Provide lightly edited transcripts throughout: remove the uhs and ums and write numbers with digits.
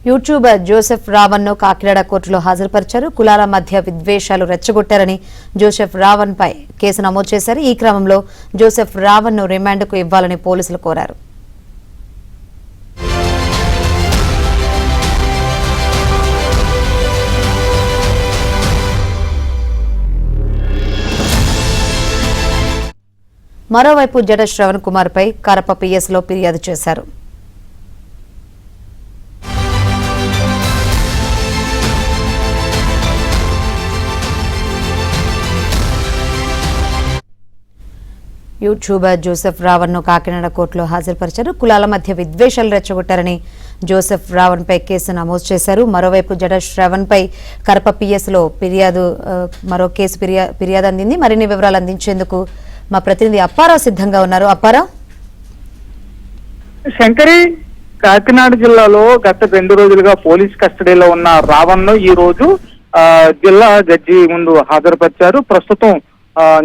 YouTuber Joseph Raavan ను కాకినాడ కోర్టులో హాజరుపరిచారు. కులాల మధ్య విద్వేషాలు రెచ్చగొట్టారని జోసెఫ్ రావణ్ పై కేసు నమోదు చేశారు. ఈ క్రమంలో జోసెఫ్ రావణ్ ను రిమాండ్కు ఇవ్వాలని పోలీసులు కోరారు. మరోవైపు జడ శ్రవణ్ కుమార్ పై కరప పిఎస్లో ఫిర్యాదు చేశారు. యూట్యూబర్ జోసెఫ్ రావణ్ ను కాకినాడ కోర్టులో హాజరుపరిచారు. కులాల మధ్య విద్వేషాలు రెచ్చగొట్టారని జోసెఫ్ రావణ్ పై కేసు నమోదు చేశారు. మరోవైపు జడ శ్రవణ్ పై కరప పిఎస్లో మరో కేసు ఫిర్యాదు అందింది. మరిన్ని వివరాలు అందించేందుకు మా ప్రతినిధి అప్పారావు సిద్ధంగా ఉన్నారు. అప్పారావు, శంకరి, కాకినాడ జిల్లాలో గత 2 రోజులుగా పోలీస్ కస్టడీలో ఉన్న రావణ్ ను ఈ రోజు జిల్లా జడ్జి ముందు హాజరుపరిచారు. ప్రస్తుతం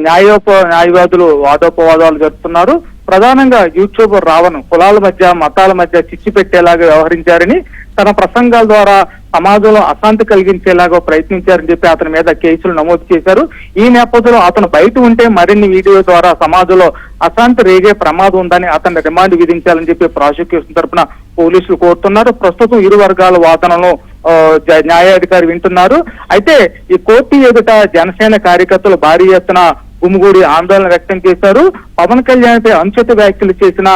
న్యాయవాదులు వాదోపవాదాలు జరుపుతున్నారు. ప్రధానంగా యూట్యూబర్ రావణ్ కులాల మధ్య మతాల మధ్య చిచ్చు పెట్టేలాగా వ్యవహరించారని, తన ప్రసంగాల ద్వారా సమాజంలో అశాంతి కలిగించేలాగా ప్రయత్నించారని చెప్పి అతని మీద కేసులు నమోదు చేశారు. ఈ నేపథ్యంలో అతను బయట ఉంటే మరిన్ని వీడియో ద్వారా సమాజంలో అశాంతి రేగే ప్రమాదం ఉందని అతన్ని రిమాండ్ విధించాలని చెప్పి ప్రాసిక్యూషన్ తరఫున పోలీసులు కోరుతున్నారు. ప్రస్తుతం ఇరు వర్గాల వాదనలో న్యాయాధికారి వింటున్నారు. అయితే ఈ కోర్టు ఎదుట జనసేన కార్యకర్తలు భారీ ఎత్తున గుమిగూడి ఆందోళన వ్యక్తం చేశారు. పవన్ కళ్యాణ్ పై అనుచిత వ్యాఖ్యలు చేసిన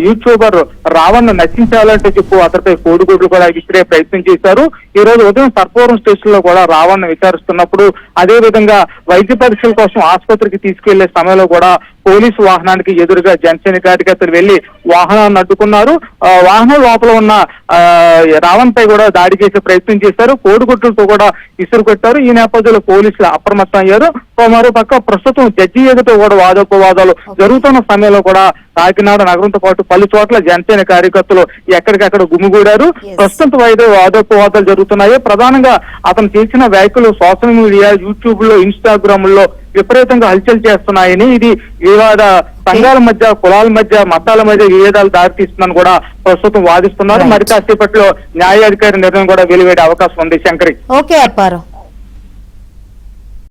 యూట్యూబర్ రావణ్ నశించాలంటే చెప్పు అతనిపై కోడిగుడ్లు కూడా విసిరే ప్రయత్నం చేశారు. ఈ రోజు ఉదయం సర్పవరం స్టేషన్ లో కూడా రావణ్ విచారిస్తున్నప్పుడు, అదే విధంగా వైద్య పరీక్షల కోసం ఆసుపత్రికి తీసుకెళ్లే సమయంలో కూడా పోలీసు వాహనానికి ఎదురుగా జనసేన కార్యకర్తలు వెళ్లి వాహనాన్ని అడ్డుకున్నారు. వాహనం లోపల ఉన్న రావణ్ పై కూడా దాడి చేసే ప్రయత్నం చేశారు. కోడిగుడ్లతో కూడా విసురు కొట్టారు. ఈ నేపథ్యంలో పోలీసులు అప్రమత్తం అయ్యారు. మరో పక్క ప్రస్తుతం జడ్జి ఎదుట కూడా వాదోపవాదాలు జరుగుతున్న సమయంలో కూడా కాకినాడ నగరంతో పాటు పలు చోట్ల జనసేన కార్యకర్తలు ఎక్కడికక్కడ గుమిగూడారు. ప్రస్తుతం వాదోపవాదాలు జరుగుతున్నాయి. ప్రధానంగా అతను చేసిన వ్యాఖ్యలు సోషల్ మీడియా, యూట్యూబ్ లో, ఇన్స్టాగ్రామ్ లో విపరీతంగా హల్చల్ చేస్తున్నాయని, ఇది వివాద సంఘాల మధ్య, కులాల మధ్య, మతాల మధ్య విభేదాలు దారితీస్తుందని కూడా ప్రస్తుతం వాదిస్తున్నారు. మరి కాసేపట్లో న్యాయాధికారి నిర్ణయం కూడా వెలువడే అవకాశం ఉంది. శంకరి. ఓకే అప్పారావు.